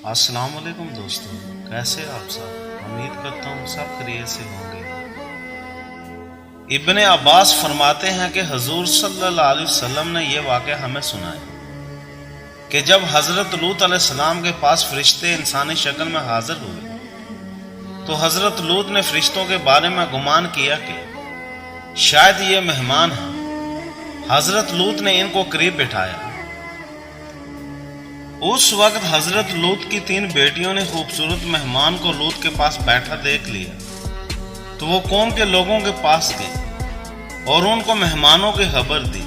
السلام علیکم دوستوں، کیسے آپ سب؟ امید کرتا ہوں سب خیریت سے ہوں گے۔ ابن عباس فرماتے ہیں کہ حضور صلی اللہ علیہ وسلم نے یہ واقعہ ہمیں سنایا کہ جب حضرت لوط علیہ السلام کے پاس فرشتے انسانی شکل میں حاضر ہوئے تو حضرت لوط نے فرشتوں کے بارے میں گمان کیا کہ شاید یہ مہمان ہیں۔ حضرت لوط نے ان کو قریب بٹھایا۔ اس وقت حضرت لوط کی 3 بیٹیوں نے خوبصورت مہمان کو لوط کے پاس بیٹھا دیکھ لیا تو وہ قوم کے لوگوں کے پاس گئے اور ان کو مہمانوں کی خبر دی۔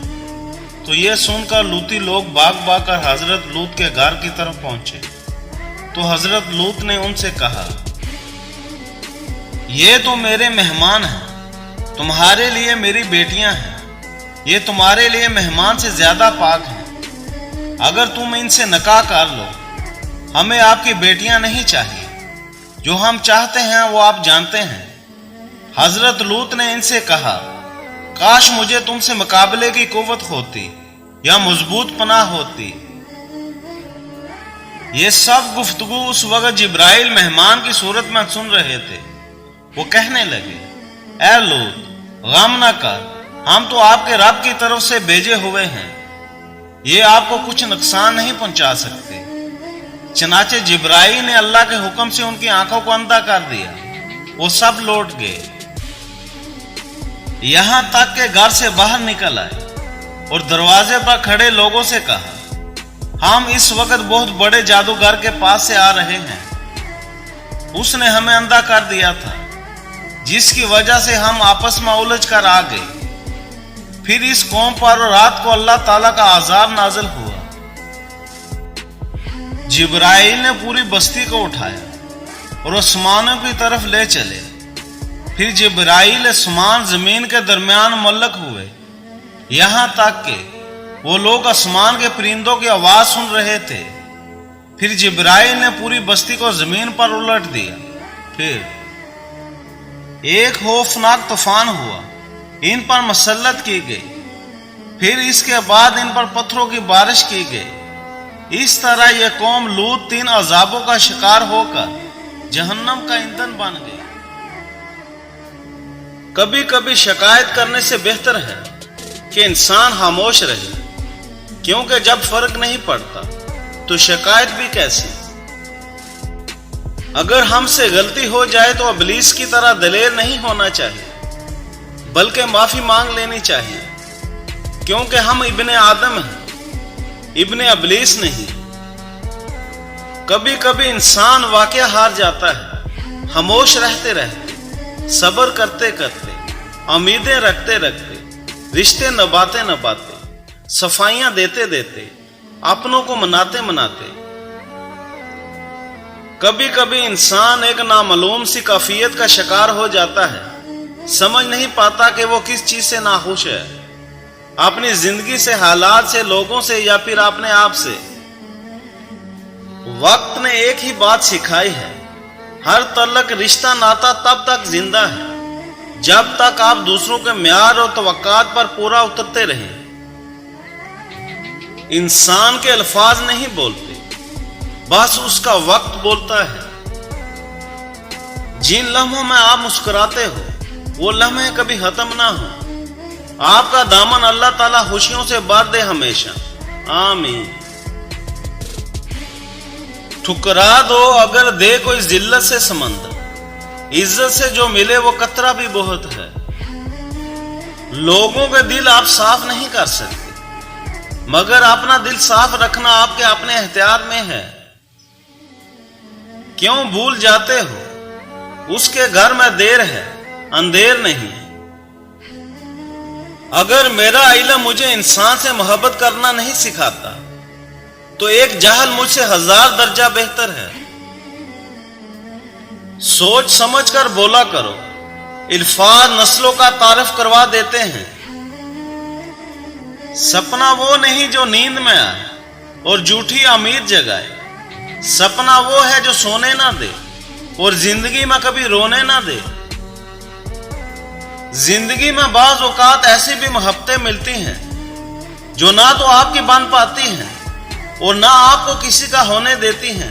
تو یہ سن کر لوطی لوگ بھاگ کر حضرت لوط کے گھر کی طرف پہنچے تو حضرت لوط نے ان سے کہا، یہ تو میرے مہمان ہیں، تمہارے لیے میری بیٹیاں ہیں، یہ تمہارے لیے مہمان سے زیادہ پاک ہیں، اگر تم ان سے نکاح کر لو، ہمیں آپ کی بیٹیاں نہیں چاہیے، جو ہم چاہتے ہیں وہ آپ جانتے ہیں۔ حضرت لوط نے ان سے کہا، کاش مجھے تم سے مقابلے کی قوت ہوتی یا مضبوط پناہ ہوتی۔ یہ سب گفتگو اس وقت جبرائیل مہمان کی صورت میں سن رہے تھے۔ وہ کہنے لگے، اے لوط، غم نہ کر، ہم تو آپ کے رب کی طرف سے بھیجے ہوئے ہیں، یہ آپ کو کچھ نقصان نہیں پہنچا سکتے۔ چنانچہ جبرائیل نے اللہ کے حکم سے ان کی آنکھوں کو اندھا کر دیا، وہ سب لوٹ گئے، یہاں تک کہ گھر سے باہر نکل آئے اور دروازے پر کھڑے لوگوں سے کہا، ہم اس وقت بہت بڑے جادوگر کے پاس سے آ رہے ہیں، اس نے ہمیں اندھا کر دیا تھا، جس کی وجہ سے ہم آپس میں الجھ کر آ گئے۔ پھر اس قوم پر رات کو اللہ تعالیٰ کا عذاب نازل ہوا۔ جبرائیل نے پوری بستی کو اٹھایا اور آسمانوں کی طرف لے چلے۔ پھر جبرائیل آسمان زمین کے درمیان معلق ہوئے، یہاں تک کہ وہ لوگ آسمان کے پرندوں کی آواز سن رہے تھے۔ پھر جبرائیل نے پوری بستی کو زمین پر الٹ دیا۔ پھر ایک خوفناک طوفان ہوا، ان پر مسلط کی گئی، پھر اس کے بعد ان پر پتھروں کی بارش کی گئی۔ اس طرح یہ قوم لوط 3 عذابوں کا شکار ہو کر جہنم کا ایندھن بن گئی۔ کبھی کبھی شکایت کرنے سے بہتر ہے کہ انسان خاموش رہے، کیونکہ جب فرق نہیں پڑتا تو شکایت بھی کیسی۔ اگر ہم سے غلطی ہو جائے تو ابلیس کی طرح دلیر نہیں ہونا چاہیے، بلکہ معافی مانگ لینی چاہیے، کیونکہ ہم ابن آدم ہیں، ابن ابلیس نہیں۔ کبھی کبھی انسان واقعہ ہار جاتا ہے، خاموش رہتے رہتے، صبر کرتے کرتے، امیدیں رکھتے رکھتے، رشتے نبھاتے صفائیاں دیتے دیتے، اپنوں کو مناتے۔ کبھی کبھی انسان ایک نامعلوم سی کیفیت کا شکار ہو جاتا ہے، سمجھ نہیں پاتا کہ وہ کس چیز سے ناخوش ہے، اپنی زندگی سے، حالات سے، لوگوں سے، یا پھر اپنے آپ سے۔ وقت نے ایک ہی بات سکھائی ہے، ہر تعلق رشتہ ناتا تب تک زندہ ہے جب تک آپ دوسروں کے معیار اور توقعات پر پورا اترتے رہیں۔ انسان کے الفاظ نہیں بولتے، بس اس کا وقت بولتا ہے۔ جن لمحوں میں آپ مسکراتے ہو وہ لمحے کبھی ختم نہ ہو۔ آپ کا دامن اللہ تعالیٰ خوشیوں سے بھر دے ہمیشہ، آمین۔ ٹھکرا دو اگر دے کوئی ذلت سے سمندر، عزت سے جو ملے وہ قطرہ بھی بہت ہے۔ لوگوں کے دل آپ صاف نہیں کر سکتے، مگر اپنا دل صاف رکھنا آپ کے اپنے اختیار میں ہے۔ کیوں بھول جاتے ہو، اس کے گھر میں دیر ہے، اندھیر نہیں۔ اگر میرا علم مجھے انسان سے محبت کرنا نہیں سکھاتا تو ایک جاہل مجھ سے 1000 درجہ بہتر ہے۔ سوچ سمجھ کر بولا کرو، الفاظ نسلوں کا تعارف کروا دیتے ہیں۔ سپنا وہ نہیں جو نیند میں آئے اور جھوٹی امید جگائے، سپنا وہ ہے جو سونے نہ دے اور زندگی میں کبھی رونے نہ دے۔ زندگی میں بعض اوقات ایسی بھی محبتیں ملتی ہیں جو نہ تو آپ کی بن پاتی ہیں اور نہ آپ کو کسی کا ہونے دیتی ہیں،